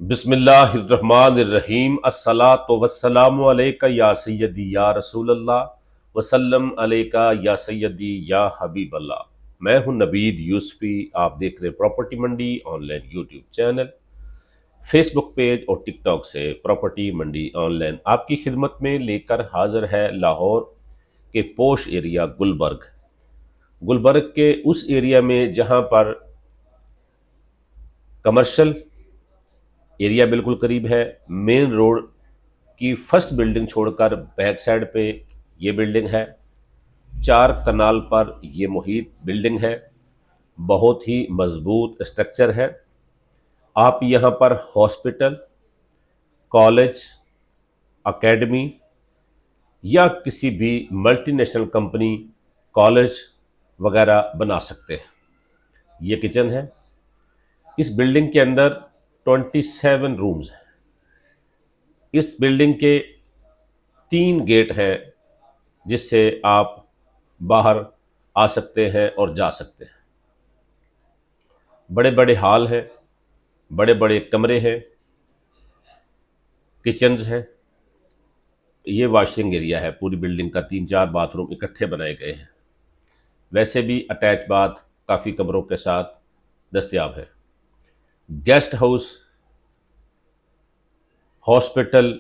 बिस्मिल्लाहिर्रहमानिर्रहीम अस्सलातु वस्सलामु अलैका या सय्यदी या रसूलल्लाह वसल्लम अलैका या सय्यदी या हबीब अल्लाह। मैं हूं नबीद यूसुफी। आप देख रहे property Mandi online YouTube channel, Facebook page और टिकटॉक से प्रॉपर्टी मंडी ऑनलाइन आपकी खिदमत में लेकर हाजिर है लाहौर के पोश एरिया गुलबर्ग के उस एरिया में जहां पर कमर्शियल एरिया बिल्कुल करीब है। मेन रोड की फर्स्ट बिल्डिंग छोड़कर बैक साइड पे ये बिल्डिंग है। 4 कनाल पर ये मुहित बिल्डिंग है। बहुत ही मजबूत स्ट्रक्चर है। आप यहाँ पर हॉस्पिटल, कॉलेज, एकेडमी या किसी भी मल्टीनेशनल कंपनी कॉलेज वगैरह बना सकते हैं। ये किचन है। इस बिल्डिंग के अंदर 27 रूम्स हैं। इस बिल्डिंग के 3 गेट हैं जिससे आप बाहर आ सकते हैं और जा सकते हैं। बड़े बड़े हॉल हैं, बड़े बड़े कमरे हैं, किचन्स हैं। ये वॉशिंग एरिया है। पूरी बिल्डिंग का 3-4 बाथरूम इकट्ठे बनाए गए हैं। वैसे भी अटैच बाथ काफ़ी कमरों के साथ दस्तयाब है। गेस्ट हाउस, हॉस्पिटल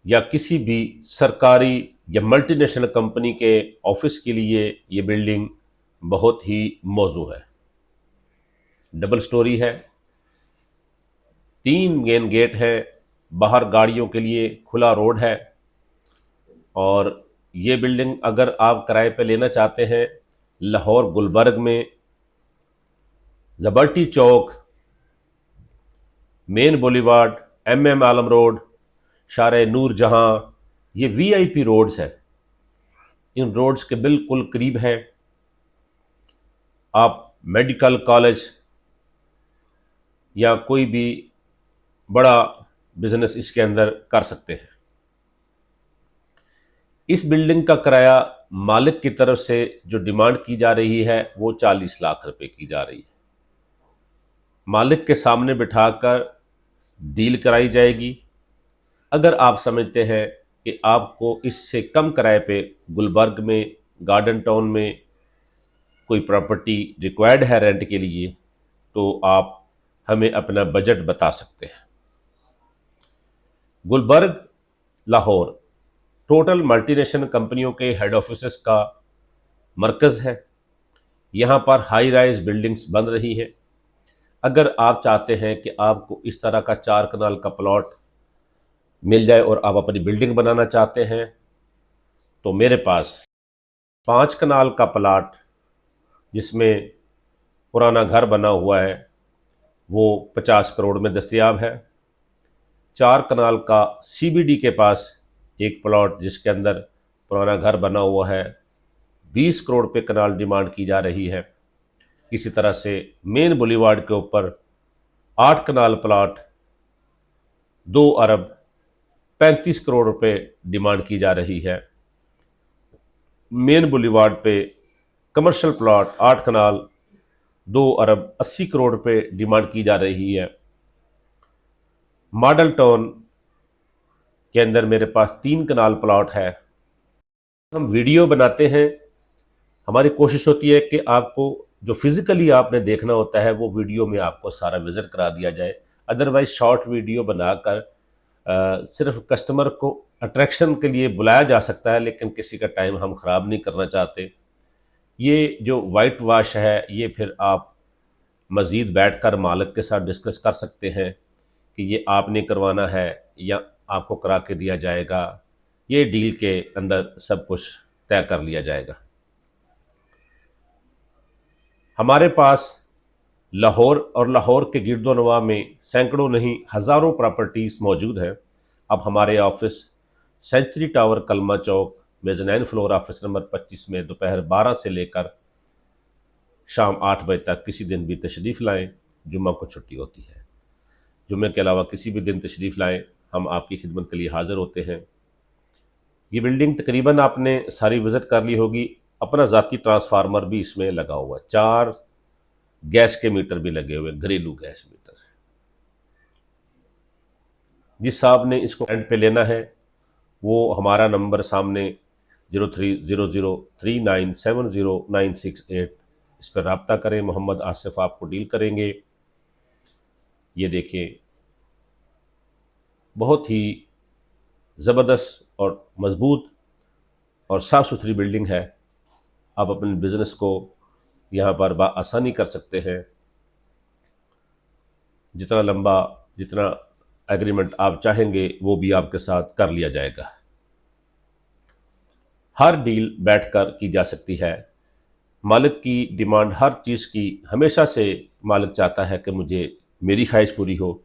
या किसी भी सरकारी या मल्टीनेशनल कंपनी के ऑफिस के लिए ये बिल्डिंग बहुत ही मौजू है। डबल स्टोरी है, 3 मेन गेट है, बाहर गाड़ियों के लिए खुला रोड है। और ये बिल्डिंग अगर आप किराए पे लेना चाहते हैं, लाहौर गुलबर्ग में लिबर्टी चौक, मेन बुलीवार्ड, MM आलम रोड, शारे नूर जहां, ये VIP रोड्स है। इन रोड्स के बिल्कुल करीब है। आप मेडिकल कॉलेज या कोई भी बड़ा बिजनेस इसके अंदर कर सकते हैं। इस बिल्डिंग का किराया मालिक की तरफ से जो डिमांड की जा रही है वो 40 लाख रुपए की जा रही है। मालिक के सामने बिठाकर डील कराई जाएगी। अगर आप समझते हैं कि आपको इससे कम किराए पे गुलबर्ग में, गार्डन टाउन में कोई प्रॉपर्टी रिक्वायर्ड है रेंट के लिए, तो आप हमें अपना बजट बता सकते हैं। गुलबर्ग लाहौर टोटल मल्टीनेशनल कंपनियों के हेड ऑफिसेस का मरकज़ है। यहाँ पर हाई राइज बिल्डिंग्स बन रही हैं। अगर आप चाहते हैं कि आपको इस तरह का 4 कनाल का प्लॉट मिल जाए और आप अपनी बिल्डिंग बनाना चाहते हैं, तो मेरे पास 5 कनाल का प्लॉट जिसमें पुराना घर बना हुआ है वो 50 करोड़ में दस्तयाब है। 4 कनाल का CBD के पास एक प्लॉट जिसके अंदर पुराना घर बना हुआ है, 20 करोड़ पे कनाल डिमांड की जा रही है। इसी तरह से मेन बुलीवार्ड के ऊपर 8 कनाल प्लॉट 2 अरब 35 करोड़ रुपए डिमांड की जा रही है। मेन बुलीवार्ड पे कमर्शियल प्लॉट 8 कनाल 2 अरब 80 करोड़ रुपए डिमांड की जा रही है। मॉडल टाउन के अंदर मेरे पास 3 कनाल प्लॉट है। हम वीडियो बनाते हैं, हमारी कोशिश होती है कि आपको जो फिजिकली आपने देखना होता है वो वीडियो में आपको सारा विजिट करा दिया जाए। अदरवाइज शॉर्ट वीडियो बनाकर सिर्फ कस्टमर को अट्रैक्शन के लिए बुलाया जा सकता है, लेकिन किसी का टाइम हम ख़राब नहीं करना चाहते। ये जो वाइट वाश है ये फिर आप मज़ीद बैठकर मालिक के साथ डिस्कस कर सकते हैं कि ये आपने करवाना है या आपको करा के दिया जाएगा। ये डील के अंदर सब कुछ तय कर लिया जाएगा। हमारे पास लाहौर और लाहौर के गिरदोनवा में सैकड़ों नहीं हज़ारों प्रॉपर्टीज़ मौजूद हैं। अब हमारे ऑफिस सेंचुरी टावर, कलमा चौक, मेजनाइन फ्लोर, ऑफिस नंबर 25 में दोपहर 12 से लेकर शाम 8 बजे तक किसी दिन भी तशरीफ़ लाएँ। जुम्मा को छुट्टी होती है। जुम्मे के अलावा किसी भी दिन तशरीफ़ लाएँ, हम आपकी खिदमत के लिए हाज़िर होते हैं। ये बिल्डिंग तकरीबन आपने सारी विज़िट कर ली होगी। अपना ज़ाती ट्रांसफार्मर भी इसमें लगा हुआ है। 4 गैस के मीटर भी लगे हुए, घरेलू गैस मीटर। जिस साहब ने इसको रेंट पे लेना है वो हमारा नंबर सामने 0300397096 इस पर रब्ता करें। मोहम्मद आसिफ आपको डील करेंगे। ये देखें, बहुत ही ज़बरदस्त और मज़बूत और साफ़ सुथरी बिल्डिंग है। आप अपने बिज़नेस को यहाँ पर आसानी कर सकते हैं। जितना लंबा, जितना एग्रीमेंट आप चाहेंगे वो भी आपके साथ कर लिया जाएगा। हर डील बैठकर की जा सकती है। मालिक की डिमांड हर चीज़ की हमेशा से मालिक चाहता है कि मुझे मेरी ख्वाहिश पूरी हो,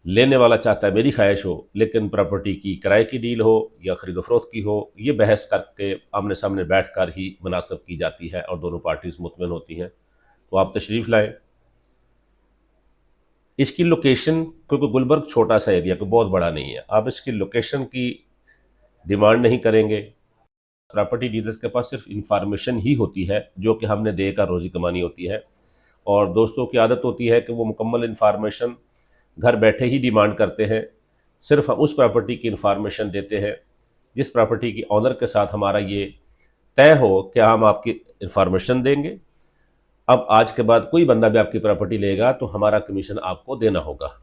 लेने वाला चाहता है मेरी ख्वाहिश हो, लेकिन प्रॉपर्टी की किराए की डील हो या खरीदो फरोख्त की हो, ये बहस करके आमने सामने बैठकर ही मुनासिब की जाती है और दोनों पार्टीज मुतमईन होती हैं। तो आप तशरीफ़ लाएं। इसकी लोकेशन, क्योंकि गुलबर्ग छोटा सा एरिया, कोई बहुत बड़ा नहीं है, आप इसकी लोकेशन की डिमांड नहीं करेंगे। प्रॉपर्टी डीलर्स के पास सिर्फ इंफॉर्मेशन ही होती है जो कि हमने देकर रोज़ी कमानी होती है। और दोस्तों की आदत होती है कि वो मुकम्मल इंफॉर्मेशन घर बैठे ही डिमांड करते हैं। सिर्फ हम उस प्रॉपर्टी की इंफॉर्मेशन देते हैं जिस प्रॉपर्टी की ऑनर के साथ हमारा ये तय हो कि हम आपकी इंफॉर्मेशन देंगे। अब आज के बाद कोई बंदा भी आपकी प्रॉपर्टी लेगा तो हमारा कमीशन आपको देना होगा।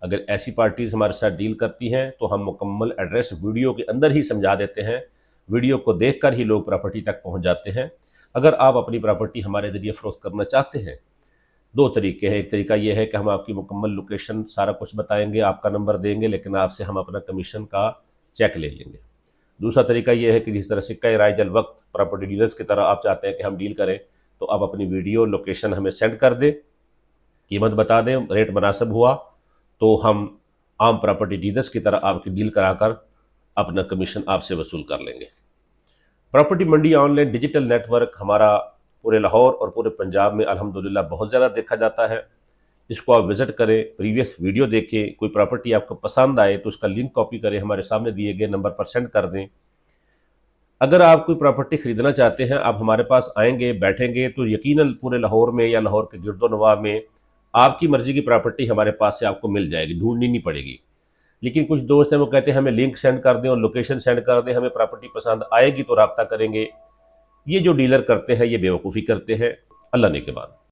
अगर ऐसी पार्टीज़ हमारे साथ डील करती हैं तो हम मुकम्मल एड्रेस वीडियो के अंदर ही समझा देते हैं। वीडियो को देखकर ही लोग प्रॉपर्टी तक पहुंच जाते हैं। अगर आप अपनी प्रॉपर्टी हमारे ज़रिए फ़रोख्त करना चाहते हैं, दो तरीके हैं। एक तरीका यह है कि हम आपकी मुकम्मल लोकेशन सारा कुछ बताएंगे, आपका नंबर देंगे, लेकिन आपसे हम अपना कमीशन का चेक ले लेंगे। दूसरा तरीका यह है कि जिस तरह सिक्का राय जल वक्त प्रॉपर्टी डीलर्स की तरह आप चाहते हैं कि हम डील करें, तो आप अपनी वीडियो लोकेशन हमें सेंड कर दें, कीमत बता दें, रेट मुनासिब हुआ तो हम आम प्रॉपर्टी डीलर्स की तरह आपकी डील कराकर अपना कमीशन आपसे वसूल कर लेंगे। Property Mandi online digital network हमारा पूरे लाहौर और पूरे पंजाब में अल्हम्दुलिल्लाह बहुत ज़्यादा देखा जाता है। इसको आप विज़िट करें, प्रीवियस वीडियो देखें, कोई प्रॉपर्टी आपको पसंद आए तो उसका लिंक कॉपी करें, हमारे सामने दिए गए नंबर पर सेंड कर दें। अगर आप कोई प्रॉपर्टी ख़रीदना चाहते हैं, आप हमारे पास आएंगे, बैठेंगे, तो यकीनन पूरे लाहौर में या लाहौर के गिरदोनवा में आपकी मर्ज़ी की प्रॉपर्टी हमारे पास से आपको मिल जाएगी, ढूंढनी नहीं पड़ेगी। लेकिन कुछ दोस्त हैं वो कहते हैं हमें लिंक सेंड कर दें और लोकेशन सेंड कर दें, हमें प्रॉपर्टी पसंद आएगी तो रब्ता करेंगे। ये जो डीलर करते हैं ये बेवकूफ़ी करते हैं। अल्लाह ने के बाद